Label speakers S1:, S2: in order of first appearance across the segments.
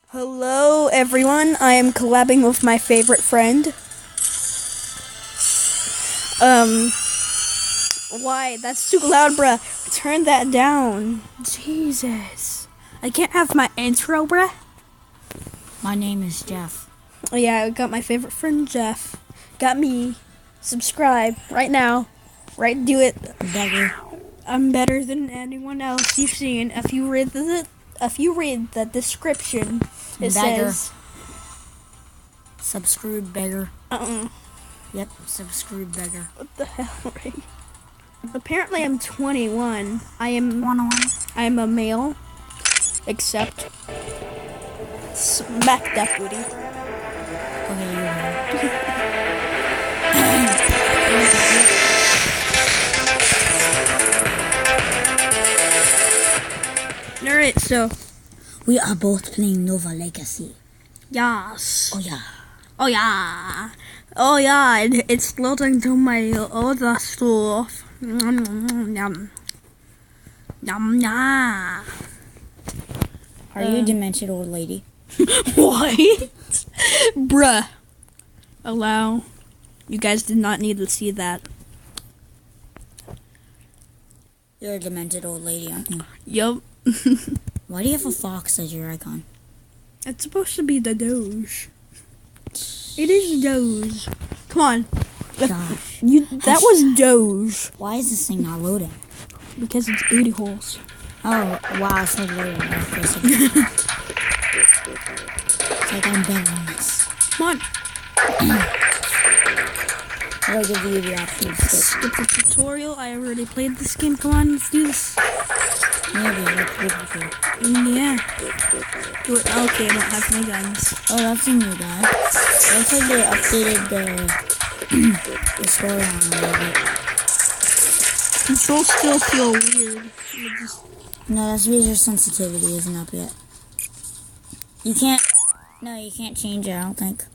S1: Hello, everyone. I am collabing with my favorite friend. Why? That's too loud, bruh. Turn that down. Jesus. I can't have my intro, bruh.
S2: My name is Jeff.
S1: Oh, yeah, I got my favorite friend, Jeff. Got me. Subscribe right now. Right, do it.
S2: Beggar.
S1: I'm better than anyone else you've seen. If you read the description, it
S2: Beggar.
S1: says.
S2: Subscribe, beggar.
S1: Uh-uh.
S2: Yep, subscribe, beggar.
S1: What the hell, right? Apparently I'm 21. I am a male. Except smack that booty.
S2: Okay,
S1: Alright, so
S2: we are both playing Nova Legacy.
S1: yes.
S2: Oh yeah.
S1: Oh yeah. Oh yeah, it's loading to my other stuff. Yum yum. Yum yum.
S2: Are you a demented old lady?
S1: What? Bruh. Allow. You guys did not need to see that.
S2: You're a demented old lady, aren't you?
S1: Yup.
S2: Why do you have a fox as your icon?
S1: It's supposed to be the Doge. It is Doge. Come on.
S2: Gosh.
S1: That was Doge.
S2: Why is this thing not loading?
S1: Because it's booty holes.
S2: Oh, wow, it's not loading. It's like I'm begging this.
S1: Come on.
S2: I'll give you the option to skip.
S1: Skip the tutorial. I already played this game. Come on, let's do this.
S2: Maybe, let's do it before.
S1: Yeah. Do it. Okay, I don't have my guns.
S2: Oh, that's a new guy. It looks like they updated the storyline a little bit.
S1: Controls still feel weird.
S2: No, that's because your sensitivity isn't up yet. You can't change it, I don't think.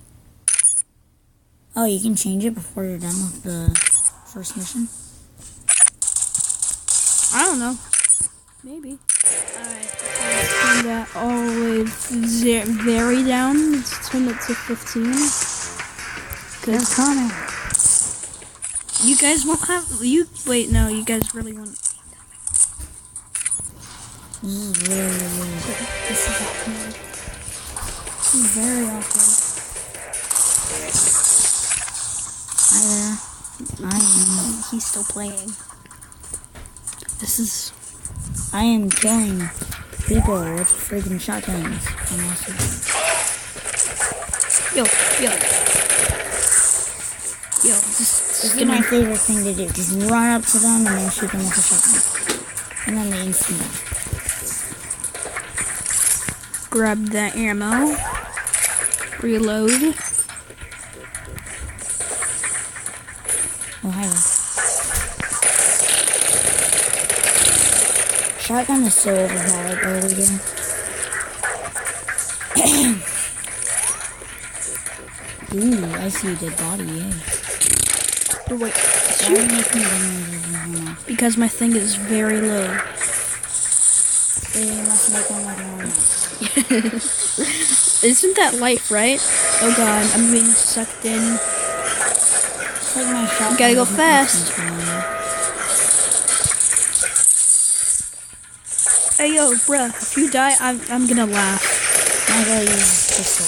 S2: Oh, you can change it before you're done with the first mission?
S1: I don't know. Maybe. Alright, let's turn that all the way very down. Let's turn it to 15.
S2: They're coming.
S1: You guys won't have... Wait, no, you guys really won't...
S2: This is really weird.
S1: This is awkward. This is very awkward.
S2: Hi there. I
S1: He's still playing. This is...
S2: am killing people with freaking shotguns.
S1: Yo. Just
S2: This is my favorite thing to do. Just run up to them and then shoot them with a shotgun. And then they instant die.
S1: grab that ammo. Reload.
S2: Oh, hi. Shotgun is so overpowered early game. Ooh, I see a dead body, yay.
S1: Wait,
S2: Why are you making them?
S1: because my thing is very low.
S2: You must make one like normal.
S1: Isn't that life, right? Oh god, I'm being sucked in.
S2: It's like my shotgun.
S1: Gotta go
S2: doesn't
S1: fast.
S2: make sense
S1: Hey yo, bruh, if you die, I'm gonna laugh.
S2: I gotta use pistol.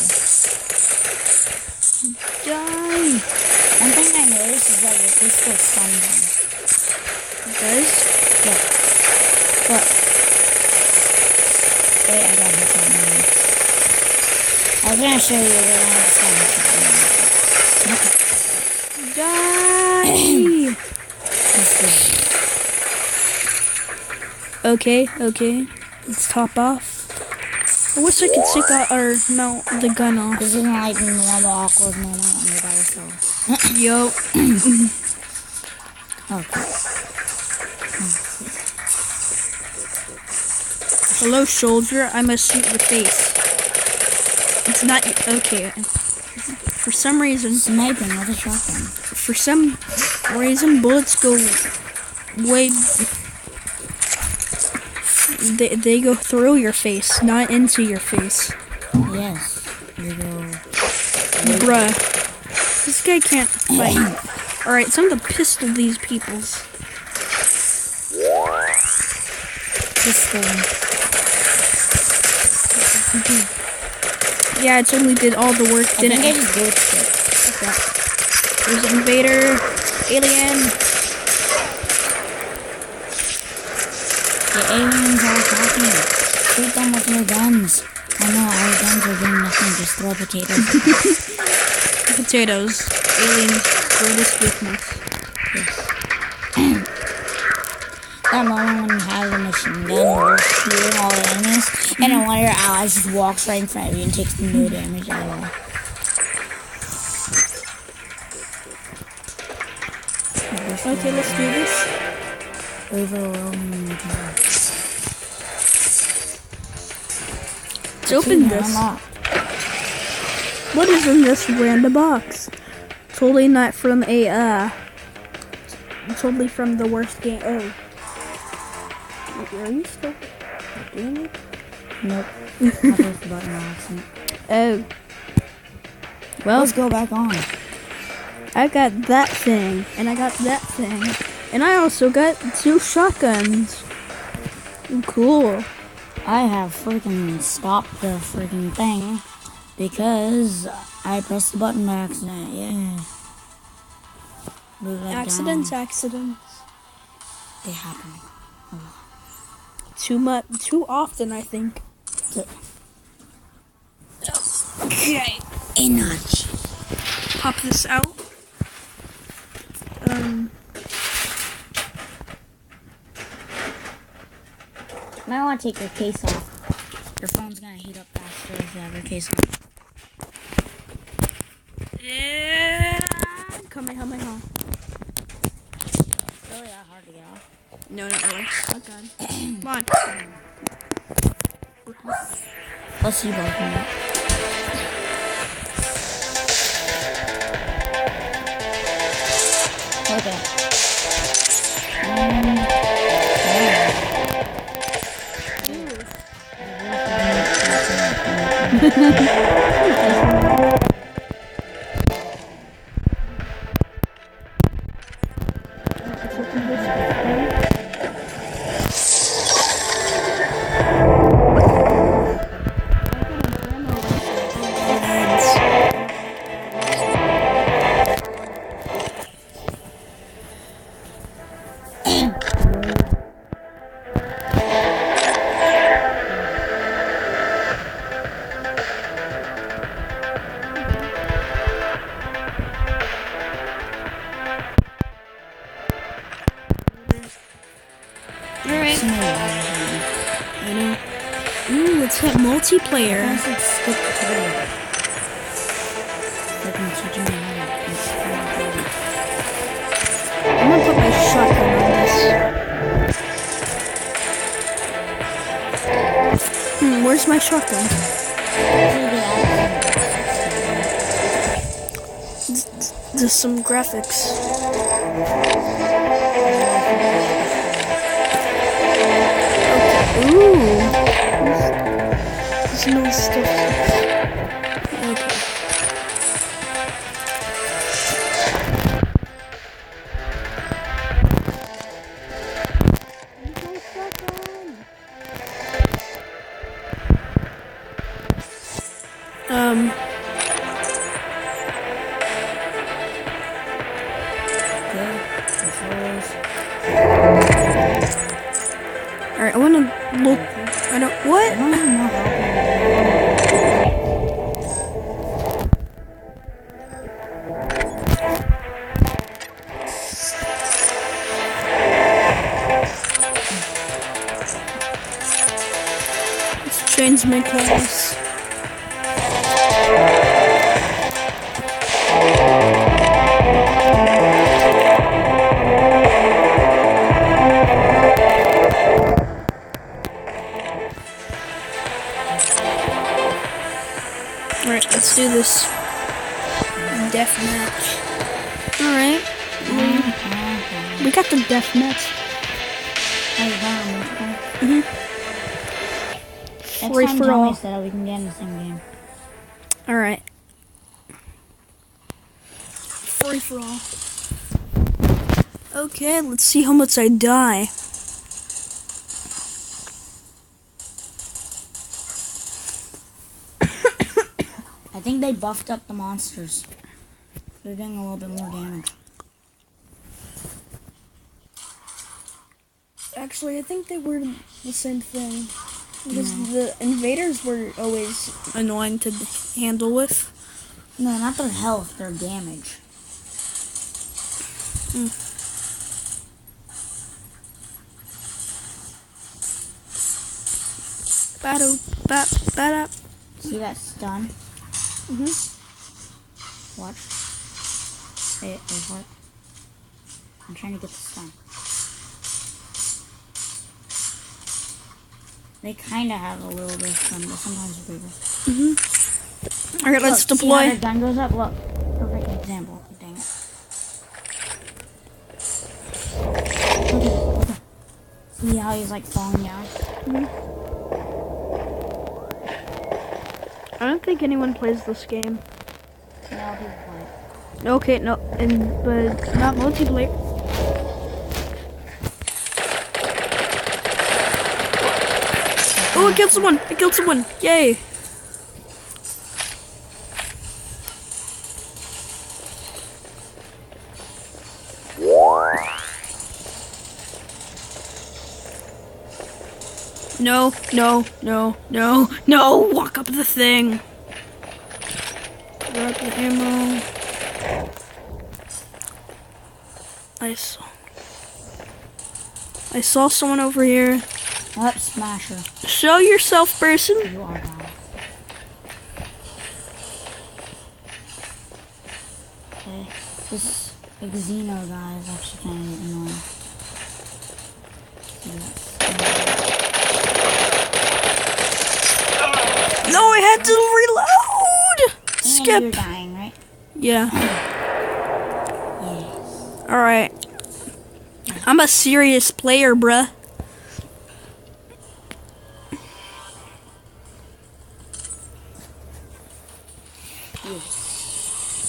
S1: Die!
S2: One thing I noticed is that your pistol stuns them.
S1: It does?
S2: Yeah.
S1: What?
S2: Wait, I gotta hit something. I was gonna show you, but I just gotta hit something.
S1: Die! Okay. Let's top off. I wish I could take out or mount the gun off.
S2: This isn't like a normal awkward moment when you're by yourself.
S1: Yo.
S2: Okay.
S1: Hello, soldier. I must shoot your face. It's not okay. For some reason,
S2: Sniping with a shotgun.
S1: bullets go way. They go through your face, not into your face.
S2: Yes. You go.
S1: Bruh. This guy can't fight. Alright, so I'm gonna pistol these peoples.
S2: Pistol.
S1: Yeah, I totally did all the work, didn't
S2: I
S1: I?
S2: just glitched it.
S1: There's an invader, alien.
S2: The aliens are attacking. Shoot them with your guns. I know our guns are doing nothing. Just throw potatoes.
S1: Potatoes. Alien's greatest weakness.
S2: That moment when you have a machine gun and you're shooting all the enemies, and then one of your allies just walks right in front of you and takes no damage at all.
S1: Okay, let's do this.
S2: Overwhelming.
S1: Let's open this. What is in this random box? Totally not from a, totally from the worst game. Oh. Are you still doing it?
S2: Nope. I pressed the button on accident.
S1: Oh. Well,
S2: Let's go back on.
S1: I got that thing, and I got that thing, and I also got 2 shotguns. Cool.
S2: I have freaking stopped the freaking thing because I pressed the button by accident. Yeah. Move that
S1: Accidents.
S2: down. They happen.
S1: Too often, I think. Okay.
S2: Enough.
S1: Pop this out.
S2: Might want to take your case off. Your phone's gonna heat up faster if you have your case on.
S1: Yeah. Come on.
S2: Really that hard to get off?
S1: No, not really. Oh god. Come on.
S2: Let's see both of them. Okay.
S1: Alright. I know. Ooh, it's that multiplayer.
S2: I said skip the tutorial. Like I'm teaching you how to install.
S1: I'm gonna put my shotgun on this. Where's my shotgun? There's some graphics. Okay. Ooh. There's no stuff. Okay. Alright, I wanna look. I don't. What?
S2: I don't even know how.
S1: Let's change my class. Alright, let's do this. Deathmatch. Alright. We got the deathmatch. free
S2: time
S1: for
S2: tell me
S1: all.
S2: so that we can get in the same game.
S1: All right. Free for all. Okay, let's see how much I die.
S2: I think they buffed up the monsters. They're doing a little bit more damage.
S1: Actually, I think they were the same thing. Because the invaders were always annoying to handle with.
S2: No, not their health, their damage.
S1: Battle, bat.
S2: See that stun? Watch. Wait, what? I'm trying to get the stun. They kind of have a little bit of stun, but sometimes bigger.
S1: Alright, let's
S2: Look, see how
S1: deploy.
S2: their gun goes up? Look. Perfect example. Dang it. Look. See how he's like falling down?
S1: I don't think anyone plays this game.
S2: No, people play it.
S1: Okay, no, but not multiplayer. Oh, I killed someone! I killed someone! Yay! No, no, no, no, no! Walk up the thing! Grab the ammo. I saw someone over here.
S2: Up, smasher.
S1: Show yourself, person!
S2: You are down. Okay. This Xeno guy is actually kind of annoying.
S1: No, I had to reload!
S2: And
S1: Skip!
S2: you're dying, right?
S1: Yeah.
S2: Yes.
S1: Alright. I'm a serious player, bruh.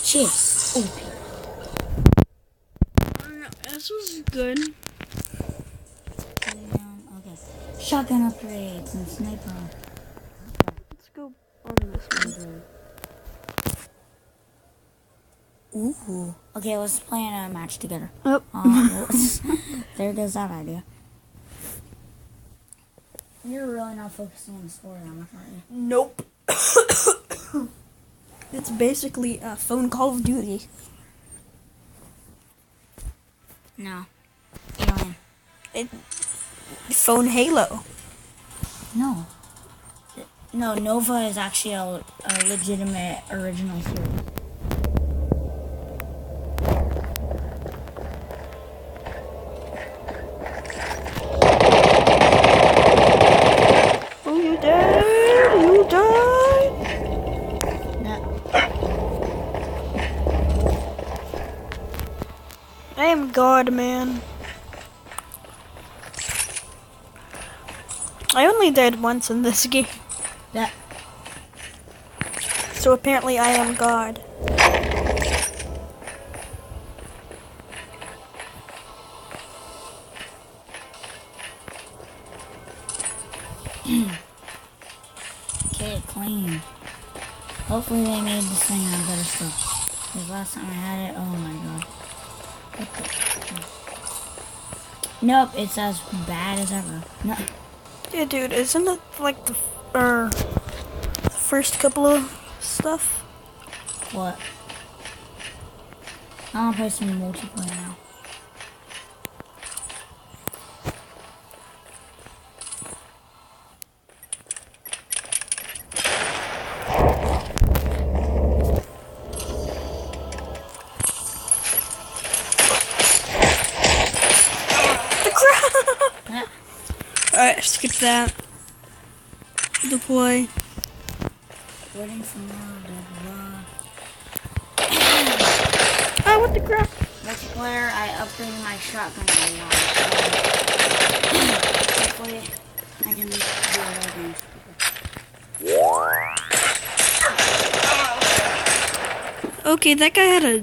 S2: Cheers. Oh.
S1: This was good.
S2: Okay. Shotgun upgrades and sniper.
S1: Let's go on this one.
S2: Ooh. Okay, let's play in a match together.
S1: Oh.
S2: There goes that idea. You're really not focusing on the story that much, aren't you?
S1: Nope. It's basically a phone Call of Duty.
S2: No. Alien.
S1: Phone Halo.
S2: No. No, Nova is actually a legitimate original series.
S1: Oh, you died! You died!
S2: No.
S1: I am God, man. I only died once in this game,
S2: That.
S1: so apparently I am God.
S2: Okay, clean. Hopefully they made this thing out of better stuff. Because last time I had it, oh my god. What the? Nope, it's as bad as ever. No.
S1: Yeah, dude, isn't it like the first couple of stuff?
S2: What? I want to play some multiplayer now.
S1: Alright, skip that. Deploy.
S2: Waiting for more
S1: Ah, what the crap?
S2: multiplayer. I upgraded my shotgun a lot. Hopefully, I can do it again.
S1: Okay, that guy had a...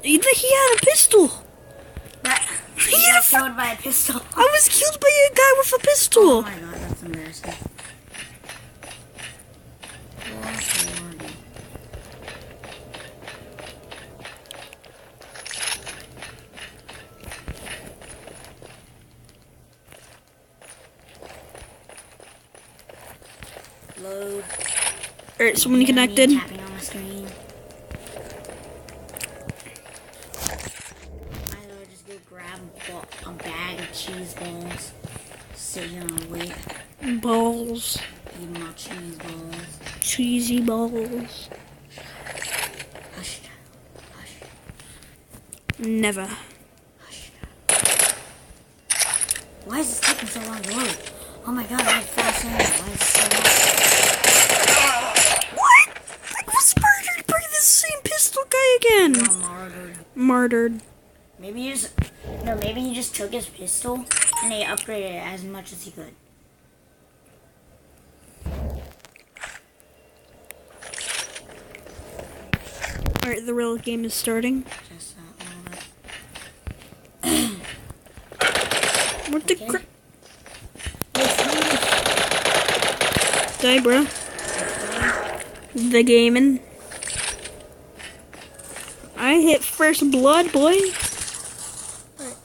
S1: He had a pistol.
S2: He got killed by a pistol.
S1: I was killed by a guy with a pistol.
S2: Oh my god, that's embarrassing. Load.
S1: Alright, someone connected.
S2: Tapping on the screen. I'll just go grab a bag of cheese balls. Sit here and wait.
S1: Balls.
S2: Eat my cheese balls.
S1: Cheesy balls.
S2: Hush. Hush.
S1: Never.
S2: Hush. Why is this taking so long to load? Oh my god, I have fast internet. Why is it so long?
S1: What? I was murdered by the same pistol guy again. Martyred.
S2: Maybe he just took his pistol and he upgraded it as much as he could.
S1: Alright, the real game is starting.
S2: Just a little bit.
S1: What the
S2: Okay.
S1: crap? Die, bro. The gaming. I hit first blood, boy. Alright.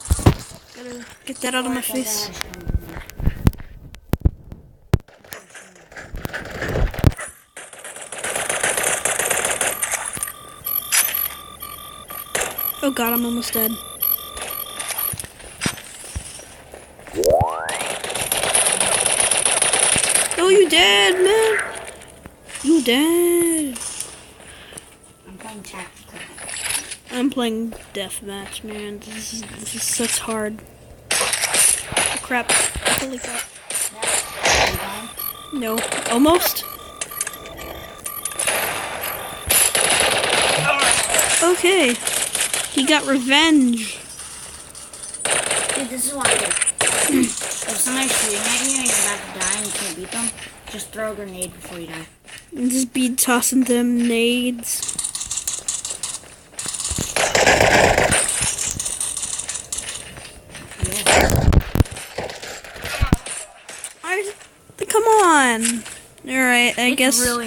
S1: Gotta get that out of my face. Oh god, I'm almost dead. Oh, you dead, man. You dead.
S2: I'm playing tactical.
S1: I'm playing deathmatch, man. This is such hard. Oh, crap. Holy crap. No. Almost. Okay. He got revenge.
S2: Dude, this is what I do. If somebody's shooting at you and you're about to die and you can't beat them, just throw a grenade before you die.
S1: And just be tossing them nades. Come on. Alright, I guess.
S2: Really